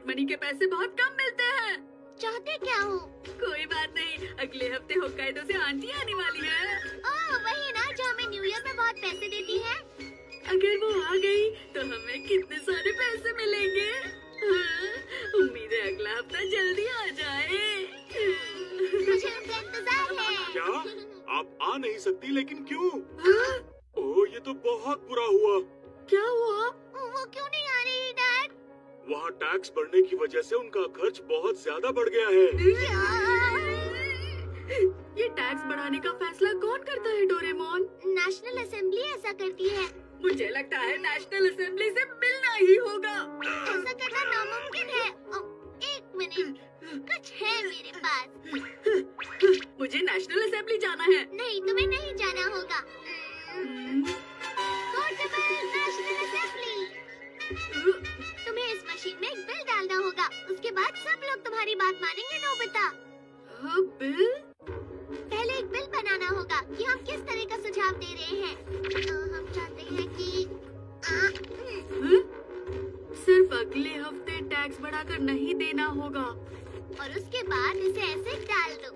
Pocket money के पैसे बहुत कम मिलते हैं। चाहते क्या हो? कोई बात नहीं, अगले हफ्ते होक्काइडो से आंटी आने वाली है। ओह, वही ना जो हमें न्यू ईयर में बहुत पैसे देती है। अगर वो आ गई तो हमें कितने सारे पैसे मिलेंगे। हाँ, उम्मीद है अगला हफ्ता जल्दी आ जाए। मुझे उनका इंतजार है। क्या? आप आ नहीं सकती, लेकिन क्यों? हाँ? ओह, ये तो बहुत बुरा हुआ। क्या हुआ? वो क्यों नहीं आ रही डैड? वहाँ टैक्स बढ़ने की वजह से उनका खर्च बहुत ज्यादा बढ़ गया है। ये टैक्स बढ़ाने का फैसला कौन करता है डोरेमोन? नेशनल असेंबली ऐसा करती है। मुझे लगता है नेशनल असेंबली से मिलना ही होगा। ऐसा करना नामुमकिन है। एक मिनट, कुछ है मेरे पास। मुझे नेशनल असेंबली जाना है। नहीं, तुम्हें नहीं जाना होगा। Portable national assembly. तुम्हें इस मशीन में एक बिल डालना होगा। उसके बाद सब लोग तुम्हारी बात मानेंगे नोबिता। बिल? पहले एक बिल बनाना होगा कि हम किस तरह का सुझाव दे रहे हैं। हम चाहते हैं कि सिर्फ अगले हफ्ते टैक्स बढ़ाकर नहीं देना होगा। और उसके बाद इसे ऐसे डाल दो।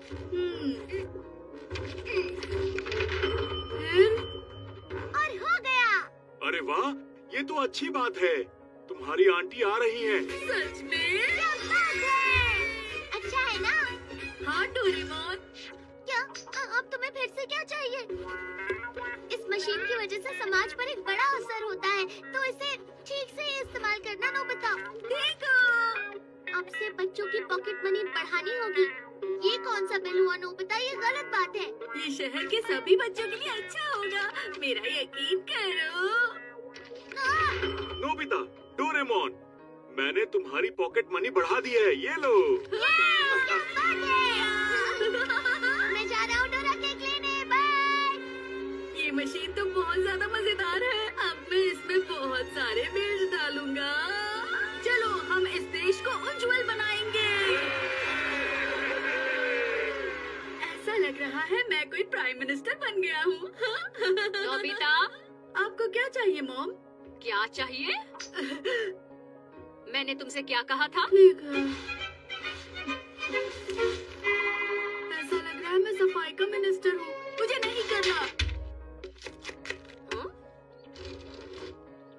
फिर? और हो गया। अरे वाह, ये तो अच्छी बात है। तुम्हारी आंटी आ रही हैं। सच में? क्या बात है! अच्छा है ना? हाँ डोरेमोन। क्या? अब तुम्हें फिर से क्या चाहिए? इस मशीन की वजह से समाज पर एक बड़ा असर होता है, तो इसे ठीक से इस्तेमाल करना नोबिता। देखो, अब से बच्चों की पॉकेट मनी बढ़ानी होगी। ये कौन सा बिल हुआ नोबिता? ये गलत बात है। ये शहर के सभी बच्चों के लिए अच्छा होगा, मेरा यकीन करो। नोबिता, डोरेमोन, मैंने तुम्हारी पॉकेट मनी बढ़ा दी है। ये लो। क्या बात है! मैं जा रहा हूँ डोरा केक लेने। बाय। ये मशीन तो बहुत ज्यादा मजेदार है। अब मैं इसमें बहुत सारे बिल्स डालूंगा। चलो हम इस देश को उज्जवल बनाएंगे। ऐसा लग रहा है मैं कोई प्राइम मिनिस्टर बन गया हूँ। नोबिता, आपको क्या चाहिए मॉम? क्या चाहिए? मैंने तुमसे क्या कहा था? ठीक है। ऐसा लग रहा है मैं सफाई का मिनिस्टर हूँ। मुझे नहीं करना। हाँ?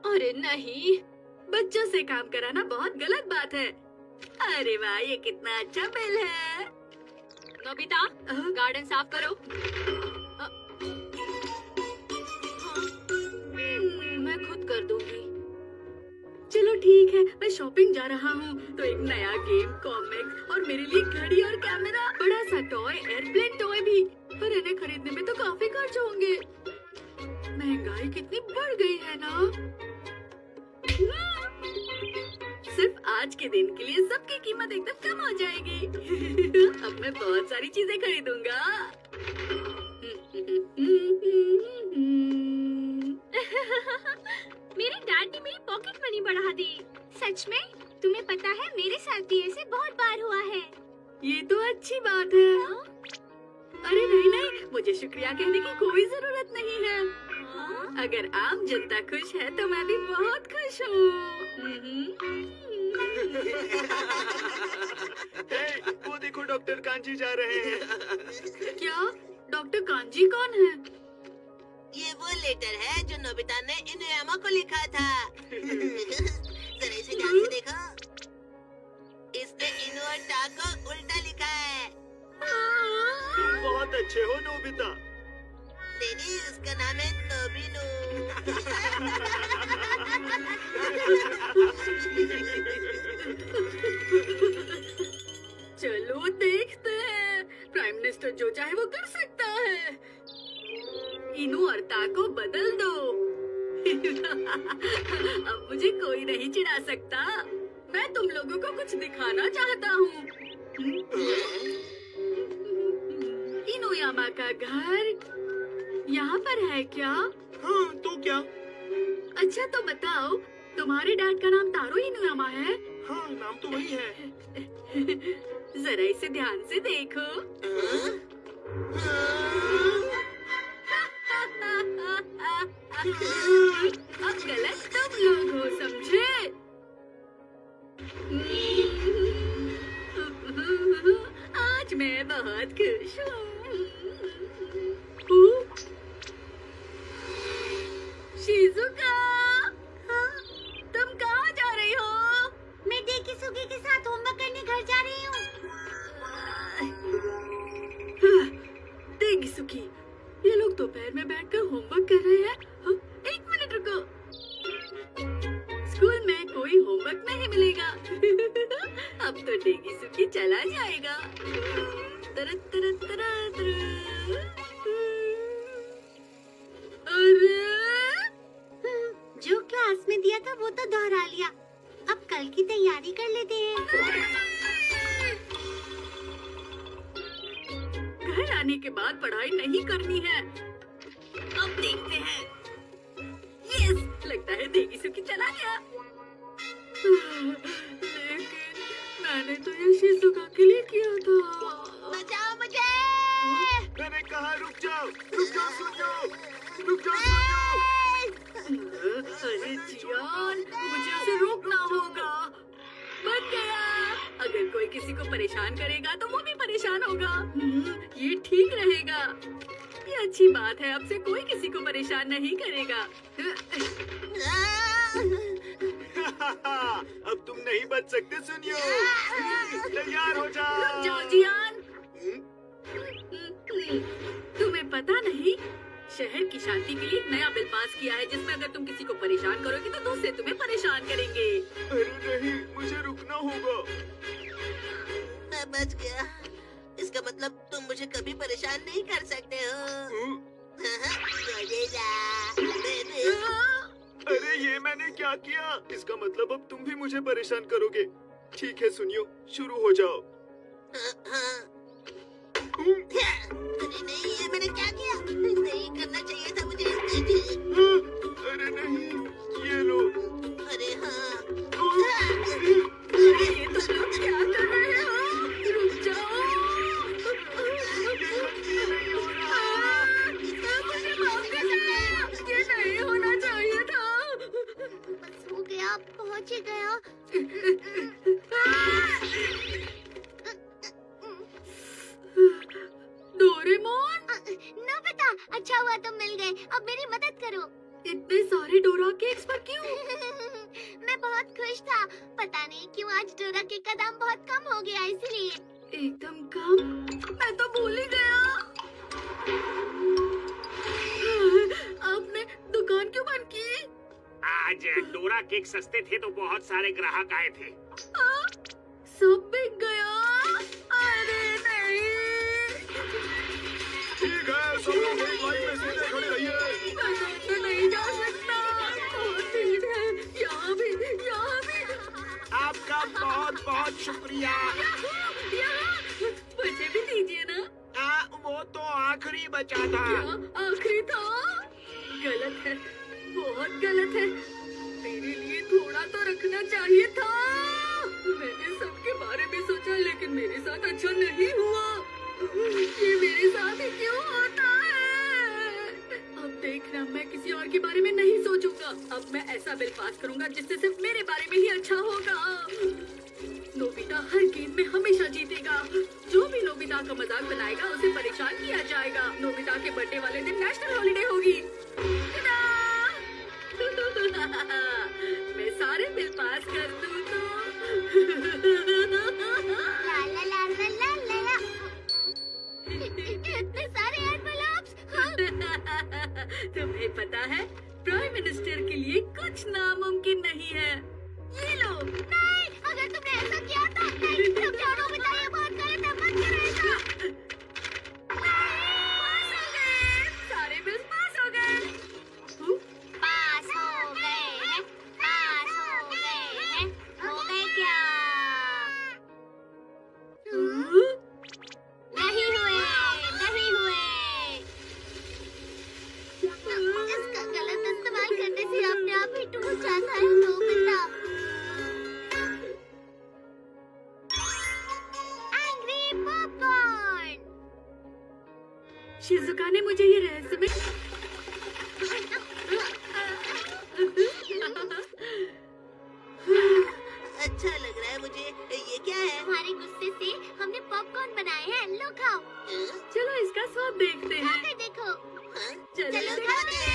अरे नहीं, बच्चों से काम कराना बहुत गलत बात है। अरे वाह, ये कितना अच्छा बिल है। नोबिता, गार्डन साफ करो। मैं खुद कर दूंगी। चलो ठीक है, मैं शॉपिंग जा रहा हूँ तो एक नया गेम, कॉमिक्स और मेरे लिए घड़ी और कैमरा, बड़ा सा टॉय, एयरप्लेन टॉय भी। पर इन्हें खरीदने में तो काफी खर्च होंगे। महंगाई कितनी बढ़ गई है ना। सिर्फ आज के दिन के लिए सबकी कीमत एकदम कम हो जाएगी। अब मैं बहुत सारी चीजें खरीदूंगा। मेरे डैड ने मेरी पॉकेट मनी बढ़ा दी। सच में? तुम्हें पता है मेरे साथ भी ऐसे बहुत बार हुआ है। ये तो अच्छी बात है। अरे नहीं नहीं, मुझे शुक्रिया कहने की कोई जरूरत नहीं है। अगर आम जनता खुश है तो मैं भी बहुत खुश हूँ। वो देखो, डॉक्टर कांजी जा रहे हैं। क्या? डॉक्टर कांजी कौन है? ये वो लेटर है जो नोबिता ने इनुयामा को लिखा था। जरा इसे ध्यान से देखो। इसने इनु और टा को उल्टा लिखा है। तुम बहुत अच्छे हो नोबिता। नहीं, उसका नाम है नोबिनु। चलो देखते हैं, प्राइम मिनिस्टर जो चाहे वो कर सकता है। इनु और ता को बदल दो। अब मुझे कोई नहीं चिढ़ा सकता। मैं तुम लोगों को कुछ दिखाना चाहता हूँ। इनुयामा का घर यहाँ पर है क्या? हाँ, तो क्या? अच्छा तो बताओ, तुम्हारे डैड का नाम तारो इनुयामा है? हाँ, नाम तो वही है। जरा इसे ध्यान से देखो। अब गलत तुम लोग हो, समझे? शिजुका, तुम कहाँ जा रही हो? मैं डेकिसुगी के साथ होमवर्क करने घर जा रही हूँ। डेकिसुगी, ये लोग दोपहर में बैठकर होमवर्क कर रहे हैं। हाँ, एक मिनट रुको। स्कूल में कोई होमवर्क नहीं मिलेगा। अब तो डेकिसुगी चला जाएगा। तरत तरत तरत तरत। अरे जो क्लास में दिया था वो तो दोहरा लिया। अब कल की तैयारी कर लेते हैं। घर आने के बाद पढ़ाई नहीं करनी है। अब देखते हैं। यस, लगता है डेकिसुगी चला गया। लेकिन मैंने तो ये शिजुका के लिए किया था। बचाओ मुझे। मैंने कहा रुक जाओ सुनियो, रुक जाओ सुनियो। अरे जियान, मुझे उसे रोकना होगा। बन गया। अगर कोई किसी को परेशान करेगा तो वो भी परेशान होगा। ये ठीक रहेगा। ये अच्छी बात है, अब से कोई किसी को परेशान नहीं करेगा। अब तुम नहीं बच सकते सुनियो। तैयार हो रुक जाओ। जाओ जियान। तुम्हें पता नहीं, शहर की शांति के लिए एक नया बिल पास किया है जिसमें अगर तुम किसी को परेशान करोगे तो दूसरे तुम्हें परेशान करेंगे। अरे नहीं, मुझे रुकना होगा। मैं बच गया। इसका मतलब तुम मुझे कभी परेशान नहीं कर सकते हो। अरे ये मैंने क्या किया? इसका मतलब अब तुम भी मुझे परेशान करोगे। ठीक है सुनियो, शुरू हो जाओ। अरे नहीं, ये मैंने क्या किया? नहीं करना चाहिए था मुझे। अरे नहीं, ये लो। अरे हाँ। अरे ये तुम लोग क्या कर रहे हो? रुक जाओ। मुझे माफ करना। ये नहीं होना चाहिए था। बस हो गया, पहुँच ही गया। डोरेमोन, नोबिता, अच्छा हुआ तुम मिल गए। अब मेरी मदद करो। इतने सारे डोरा केक्स पर क्यों? मैं बहुत खुश था। पता नहीं क्यों आज डोरा केक का दाम बहुत कम हो गया, इसलिए। एकदम कम? मैं तो भूल ही गया। आपने दुकान क्यों बंद की? आज डोरा केक सस्ते थे तो बहुत सारे ग्राहक आए थे। सब बिक गया। अरे नहीं। ठीक है, सब लोग मेरी लाइन में सीधे खड़े रहिए। मैं तो नहीं जा सकता। बहुत भीड़ है। यहाँ भी। आपका बहुत बहुत शुक्रिया। यहाँ मुझे भी दीजिए ना। वो तो आखिरी बचा था। क्या आखिरी था? गलत है, बहुत गलत है। मेरे लिए थोड़ा तो रखना चाहिए था। मैंने सबके बारे में सोचा लेकिन मेरे साथ अच्छा नहीं हुआ। ये मेरे साथ ही क्यों होता है? अब देखना, मैं किसी और के बारे में नहीं सोचूंगा। अब मैं ऐसा बिल पास करूंगा जिससे सिर्फ मेरे बारे में ही अच्छा होगा। नोबिता हर गेम में हमेशा जीतेगा। जो भी नोबिता का मजाक बनाएगा उसे परेशान किया जाएगा। नोबिता के बर्थडे वाले दिन नेशनल हॉलिडे होगी। मैं सारे बिल पास कर दूं तो। ला ला ला ला ला ला ला। इतने सारे एनवेलप्स। तुम्हें पता है, प्राइम मिनिस्टर के लिए कुछ नामुमकिन नहीं है। ये लो। नहीं, अगर तुमने ऐसा किया तो नहीं। रुक जाओ नोबिता, ये बहुत गलत है, मत करो ऐसा। पास हो गए। सारे बिल्स पास हो गए। पास हो गए हैं, पास हो गए हैं। हो गए क्या? नहीं हुए, नहीं हुए। इसका गलत इस्तेमाल करने से अपने आप ही टूट जाता है नोबिता। Angry popcorn. शिजुका ने मुझे ये रहस्य में अच्छा लग रहा है मुझे। ये क्या है? हमारे गुस्से से हमने पॉपकॉर्न बनाए हैं, लो खाओ। चलो इसका स्वाद देखते हैं। खाकर देखो। हाँ? चलो चलो देखते खाते हैं। हैं।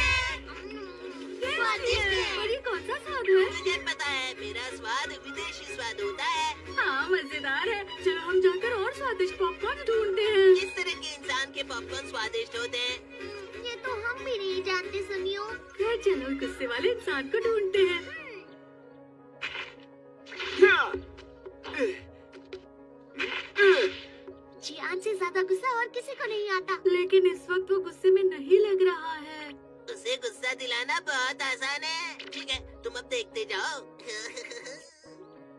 स्वादिष्ट है। और ये कौन सा स्वाद है? मुझे पता है, मेरा स्वाद विदेशी स्वाद होता है। हाँ मजेदार है। चलो हम जाकर और स्वादिष्ट पॉपकॉर्न ढूंढते हैं। किस तरह के इंसान के पॉपकॉर्न स्वादिष्ट होते हैं? ये तो हम भी नहीं जानते सुनियो। खैर चलो गुस्से वाले इंसान को ढूंढते हैं। जियान से ज्यादा गुस्सा और किसी को नहीं आता। लेकिन इस वक्त वो गुस्से में नहीं लग रहा है। उसे गुस्सा दिलाना बहुत आसान है। ठीक है, तुम अब देखते जाओ।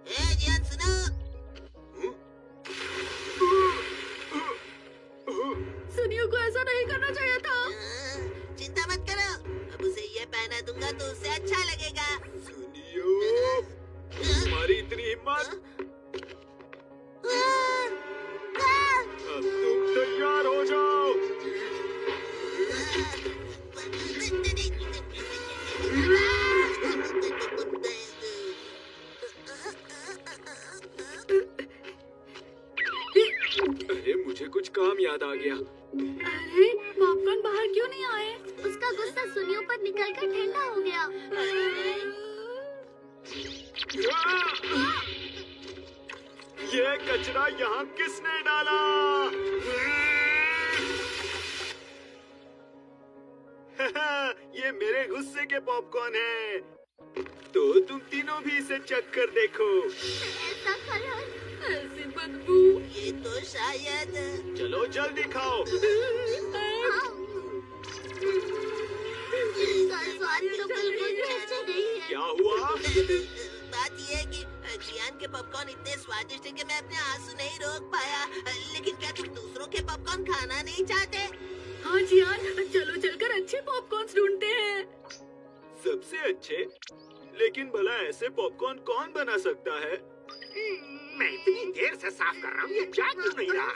ए जियान सुनो। सुनियो को ऐसा नहीं करना चाहिए था। चिंता मत करो, अब उसे ये पहना दूंगा तो उसे अच्छा लगेगा। सुनियो, तुम्हारी इतनी हिम्मत। अब तुम तैयार हो जाओ। अरे मुझे कुछ काम याद आ गया। अरे पॉपकॉर्न बाहर क्यों नहीं आए? उसका गुस्सा सुनियो पर निकलकर ठंडा हो गया। ये कचरा यहाँ किसने डाला? ये मेरे गुस्से के पॉपकॉर्न हैं। तो तुम तीनों भी इसे चख कर देखो। ऐसा कलर। ऐसी बदबू। ये तो शायद चलो जल्दी खाओ। इसका स्वाद तो बिल्कुल अच्छा नहीं है। क्या हुआ? बात ये है कि जियान के पॉपकॉर्न इतने स्वादिष्ट है कि मैं अपने आंसू नहीं रोक पाया। लेकिन क्या तुम दूसरों के पॉपकॉर्न खाना नहीं चाहते? हाँ जियान, चलो चलकर अच्छे पॉपकॉर्न ढूंढते हैं। सबसे अच्छे? लेकिन भला ऐसे पॉपकॉर्न कौन बना सकता है? मैं इतनी देर से साफ कर रहा हूँ, ये जा क्यों नहीं रहा?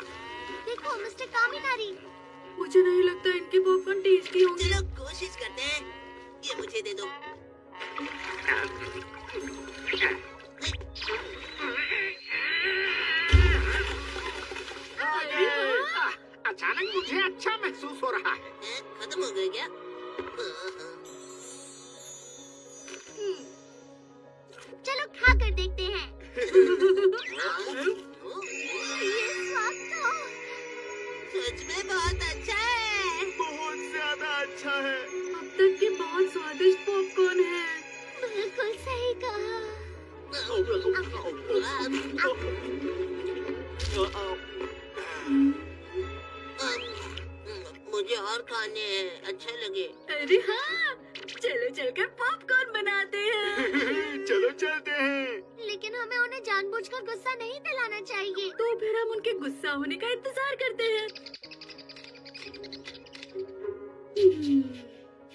देखो मिस्टर कामिनारी। मुझे नहीं लगता इनके पॉपकॉर्न टेस्टी होंगे। चलो कोशिश करते हैं। ये मुझे दे दो। अचानक मुझे अच्छा महसूस हो रहा है। खत्म हो गए क्या? चलो खा कर देखते हैं। ये स्वाद तो सच में बहुत अच्छा है। बहुत ज्यादा अच्छा है। अब तक के बहुत स्वादिष्ट पॉपकॉर्न है। बिल्कुल सही कहा। मुझे और खाने हैं, अच्छे लगे। अरे हाँ, चलो चलकर पॉपकॉर्न बनाते हैं। चलो चलते हैं। लेकिन हमें उन्हें जानबूझकर गुस्सा नहीं दिलाना चाहिए। तो फिर हम उनके गुस्सा होने का इंतजार करते हैं।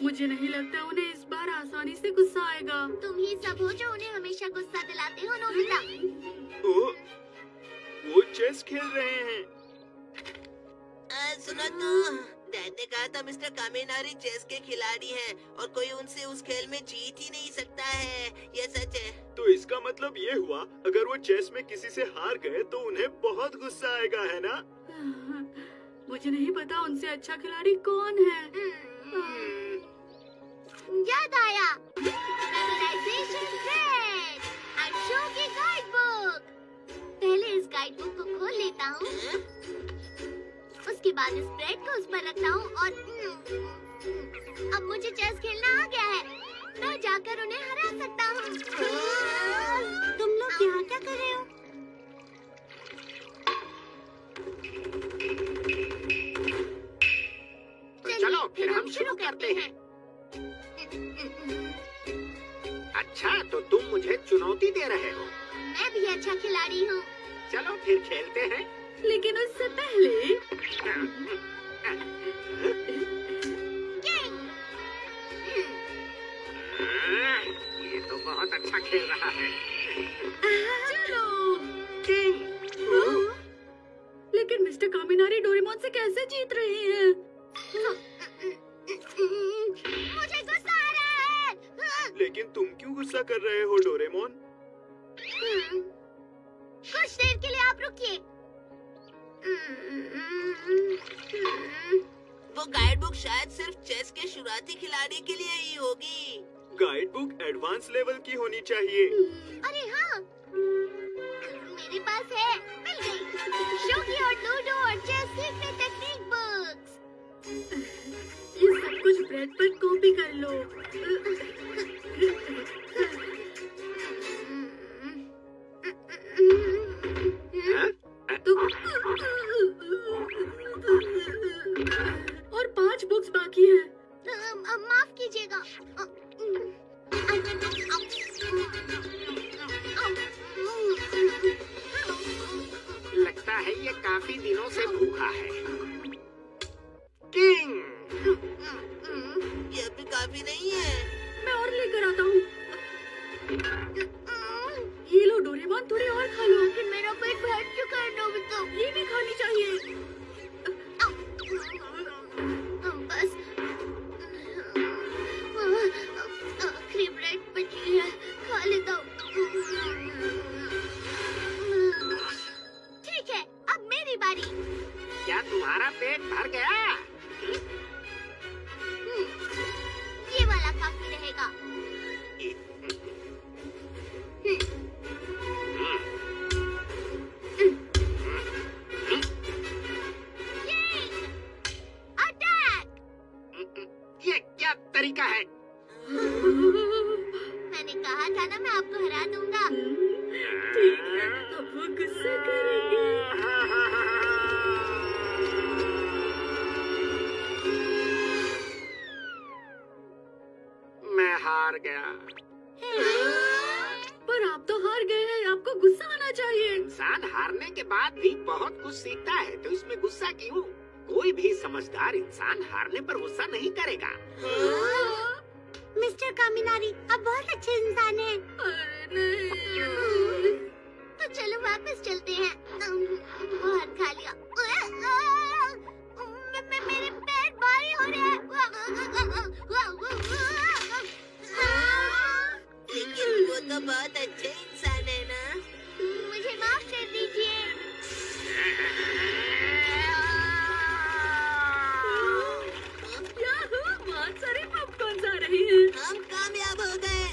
मुझे नहीं लगता उन्हें इस बार आसानी से गुस्सा आएगा। तुम ही सब हो जो उन्हें हमेशा गुस्सा दिलाते हो नोबिता। ओ, वो चेस खेल रहे हैं। सुनो तो, डैड ने कहा था मिस्टर कामिनारी चेस के खिलाड़ी हैं और कोई उनसे उस खेल में जीत ही नहीं सकता है। ये सच है। तो इसका मतलब ये हुआ, अगर वो चेस में किसी से हार गए तो उन्हें बहुत गुस्सा आएगा, है ना? मुझे नहीं पता उनसे अच्छा खिलाड़ी कौन है। याद आया। Memorisation grade. अक्षरों की गाइड बुक। पहले इस गाइड बुक को खोल लेता हूँ। उसके बाद इस ब्रेड को उस पर रखता हूँ और अब मुझे चेस खेलना आ गया है। मैं जाकर उन्हें हरा सकता हूँ। तुम लोग यहाँ क्या कर रहे हो? चलो फिर हम शुरू करते हैं। अच्छा, तो तुम मुझे चुनौती दे रहे हो। मैं भी अच्छा खिलाड़ी हूँ। चलो फिर खेलते हैं। लेकिन उससे पहले किंग। ये तो बहुत अच्छा खेल रहा है। चलो। किंग। लेकिन मिस्टर कामिनारी डोरेमोन से कैसे जीत रही है? मुझे गुस्सा आ रहा है। लेकिन तुम क्यों गुस्सा कर रहे हो डोरेमोन? कुछ देर के लिए आप रुकिए। वो गाइड बुक शायद सिर्फ चेस के शुरुआती खिलाड़ी के लिए ही होगी। गाइड बुक एडवांस लेवल की होनी चाहिए। अरे हाँ, मेरे पास है, मिल गई। शोगी और लूडो और चेस सीखने टेक्निक बुक्स। ये सब कुछ ब्रेड पर कॉपी कर लो। तो और 5 बुक्स बाकी है। माफ कीजिएगा। लगता है ये काफी दिनों से भूखा है। किंग, ये भी काफी नहीं है। मैं और लेकर आता हूँ। ये लो डोरेमोन, थोड़े और खा लो। लेकिन मेरा पेट भर चुका है नोबिता। ये भी खानी चाहिए। बस आखिरी ब्रेड बची है, खा लेता हूँ। ठीक है, अब मेरी बारी। क्या तुम्हारा पेट भर गया? ये वाला काफी रहेगा। ये क्या तरीका है? मैंने कहा था ना, मैं आपको हरा दूंगा। ठीक है, अब वो गुस्सा करेंगे। मैं हार गया। पर आप तो हार गए हैं, आपको गुस्सा आना चाहिए। इंसान हारने के बाद भी बहुत कुछ सीखता है, तो इसमें गुस्सा क्यों? कोई भी समझदार इंसान हारने पर गुस्सा नहीं करेगा। मिस्टर कामिनारी, आप बहुत अच्छे इंसान हैं। अरे नहीं। तो चलो वापस चलते हैं। बहुत खा लिया। मेरे पैर भारी हो रहे हैं। लेकिन वो तो बहुत अच्छे इंसान है ना। मुझे माफ कर दीजिए। याहू, बहुत सारे पॉपकॉर्न आ रही हैं। हम कामयाब हो गए।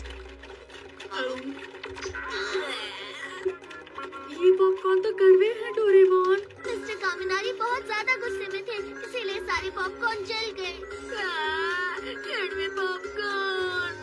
ये पॉपकॉर्न तो कड़वे हैं डोरेमोन। मिस्टर कामिनारी बहुत ज्यादा गुस्से में थे, इसीलिए सारे पॉपकॉर्न जल गए। कड़वे पॉपकॉर्न।